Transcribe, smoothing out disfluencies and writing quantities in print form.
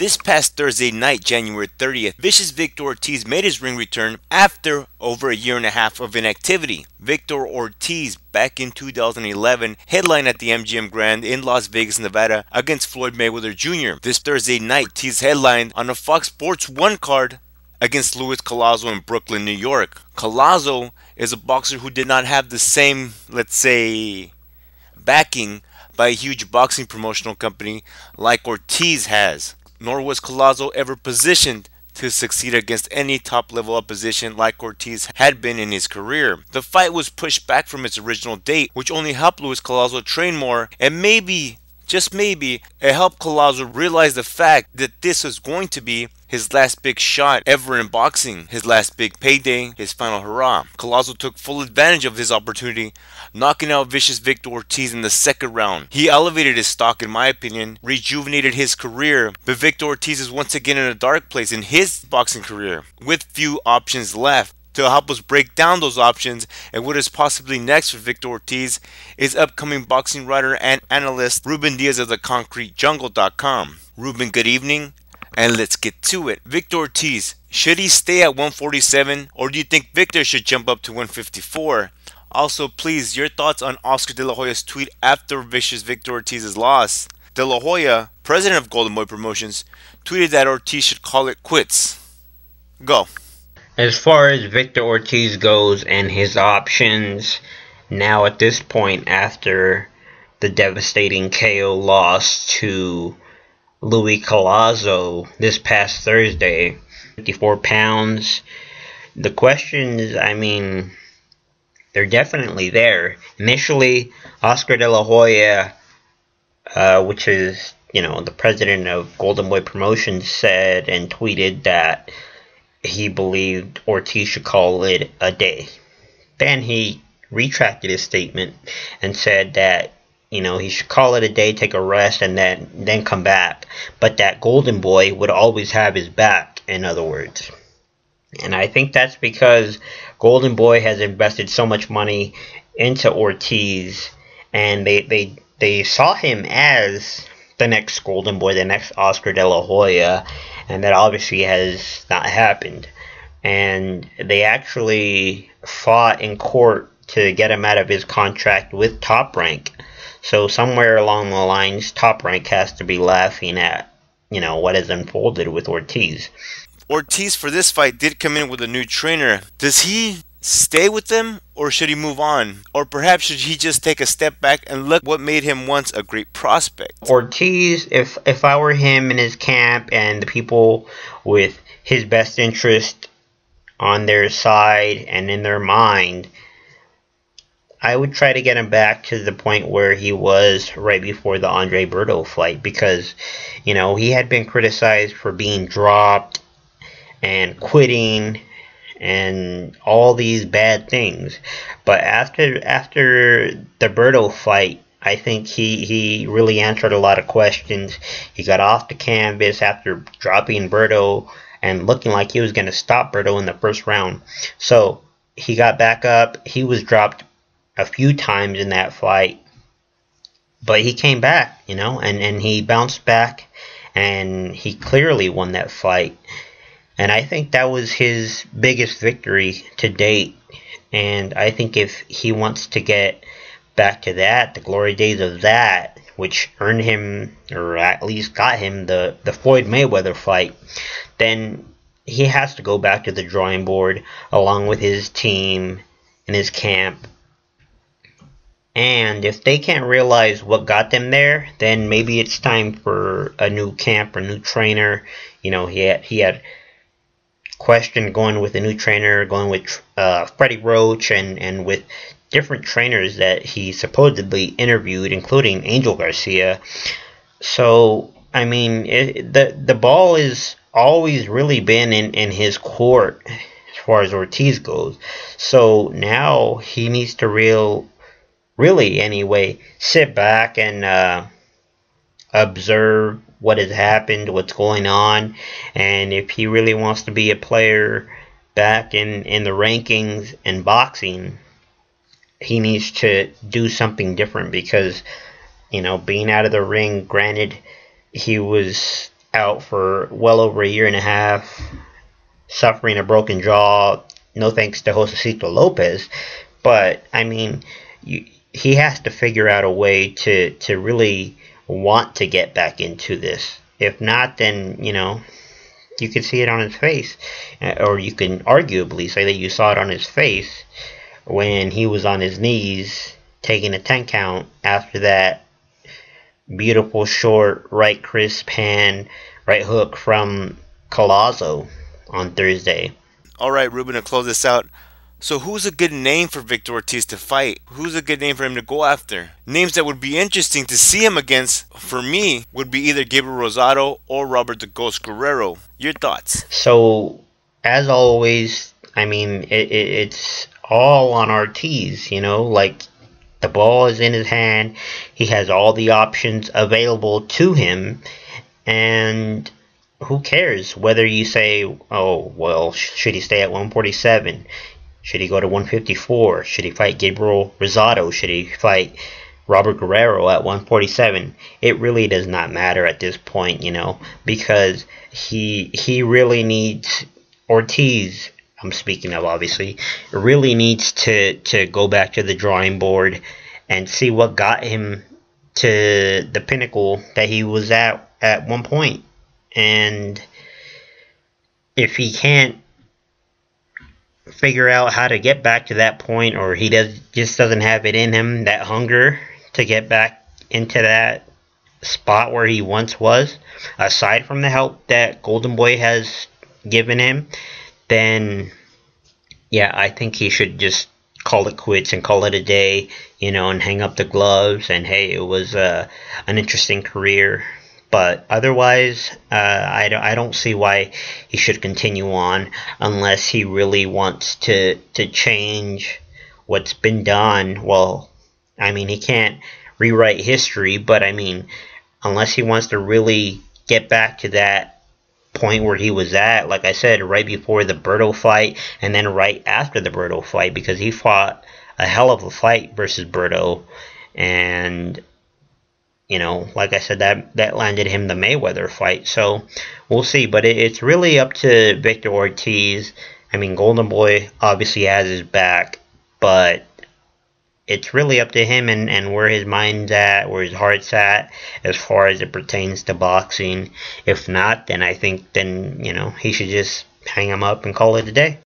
This past Thursday night, January 30th, vicious Victor Ortiz made his ring return after over a year and a half of inactivity. Victor Ortiz, back in 2011, headlined at the MGM Grand in Las Vegas, Nevada against Floyd Mayweather Jr. This Thursday night, Ortiz headlined on a Fox Sports 1 card against Luis Collazo in Brooklyn, New York. Collazo is a boxer who did not have the same, let's say, backing by a huge boxing promotional company like Ortiz has. Nor was Collazo ever positioned to succeed against any top-level opposition like Ortiz had been in his career. The fight was pushed back from its original date, which only helped Luis Collazo train more, and maybe, just maybe, it helped Collazo realize the fact that this was going to be his last big shot ever in boxing, his last big payday, his final hurrah. Collazo took full advantage of his opportunity, knocking out vicious Victor Ortiz in the second round. He elevated his stock, in my opinion, rejuvenated his career, but Victor Ortiz is once again in a dark place in his boxing career, with few options left. To help us break down those options and what is possibly next for Victor Ortiz is upcoming boxing writer and analyst Ruben Diaz of theconcretejungle.com. Ruben, good evening, and let's get to it. Victor Ortiz, should he stay at 147, or do you think Victor should jump up to 154? Also, please, your thoughts on Oscar De La Hoya's tweet after vicious Victor Ortiz's loss. De La Hoya, president of Golden Boy Promotions, tweeted that Ortiz should call it quits. Go. As far as Victor Ortiz goes and his options, now at this point after the devastating KO loss to Luis Collazo this past Thursday, 54 pounds, the questions, I mean, they're definitely there. Initially, Oscar De La Hoya, which is, the president of Golden Boy Promotions, said and tweeted that he believed Ortiz should call it a day. Then he retracted his statement and said that, he should call it a day, take a rest, and then come back. But that Golden Boy would always have his back, in other words. And I think that's because Golden Boy has invested so much money into Ortiz, and they saw him as the next Golden Boy, the next Oscar De La Hoya, and that obviously has not happened. And they actually fought in court to get him out of his contract with Top Rank. So somewhere along the lines, Top Rank has to be laughing at, what has unfolded with Ortiz. Ortiz, for this fight, did come in with a new trainer. Does he stay with them, or should he move on? Or perhaps should he just take a step back and look what made him once a great prospect? Ortiz, if I were him in his camp and the people with his best interest on their side and in their mind, I would try to get him back to the point where he was right before the Andre Berto fight, because, he had been criticized for being dropped and quitting and all these bad things. But after the Berto fight, I think he really answered a lot of questions. He got off the canvas after dropping Berto and looking like he was going to stop Berto in the first round. So he got back up. He was dropped a few times in that fight, but he came back, and he bounced back, and he clearly won that fight. And I think that was his biggest victory to date. And I think if he wants to get back to that, the glory days of that, which earned him, or at least got him, the Floyd Mayweather fight, then he has to go back to the drawing board along with his team and his camp. And if they can't realize what got them there, then maybe it's time for a new camp or new trainer. He had question going with a new trainer, going with Freddie Roach, and with different trainers that he supposedly interviewed, including Angel Garcia. So, I mean, the ball has always really been in his court as far as Ortiz goes. So now he needs to really anyway, sit back and observe what has happened, what's going on, and if he really wants to be a player back in the rankings in boxing, he needs to do something different, because, being out of the ring, granted, he was out for well over a year and a half, suffering a broken jaw. No thanks to Josecito Lopez, but I mean, he has to figure out a way to really want to get back into this. If not, then you can see it on his face, or you can arguably say that you saw it on his face when he was on his knees taking a 10 count after that beautiful short right crisp hand right hook from Collazo on Thursday. All right, Ruben, to close this out. So who's a good name for Victor Ortiz to fight? Who's a good name for him to go after? Names that would be interesting to see him against, for me, would be either Gabriel Rosado or Robert the Ghost Guerrero. Your thoughts? So, as always, I mean, it's all on Ortiz, like the ball is in his hand. He has all the options available to him, and who cares whether you say, oh, well, should he stay at 147? Should he go to 154? Should he fight Gabriel Rosado? Should he fight Robert Guerrero at 147? It really does not matter at this point, because he really needs Ortiz. I'm speaking of, obviously, really needs to go back to the drawing board and see what got him to the pinnacle that he was at one point. And if he can't figure out how to get back to that point, or he just doesn't have it in him, that hunger to get back into that spot where he once was, aside from the help that Golden Boy has given him, then yeah, I think he should just call it quits and call it a day, and hang up the gloves, and hey, it was an interesting career. But otherwise, I don't see why he should continue on unless he really wants to change what's been done. Well, I mean, he can't rewrite history, but I mean, unless he wants to really get back to that point where he was at, like I said, right before the Berto fight and then right after the Berto fight, because he fought a hell of a fight versus Berto, and like I said, that landed him the Mayweather fight. So we'll see. But it's really up to Victor Ortiz. I mean, Golden Boy obviously has his back, but it's really up to him and where his mind's at, where his heart's at, as far as it pertains to boxing. If not, then I think he should just hang him up and call it a day.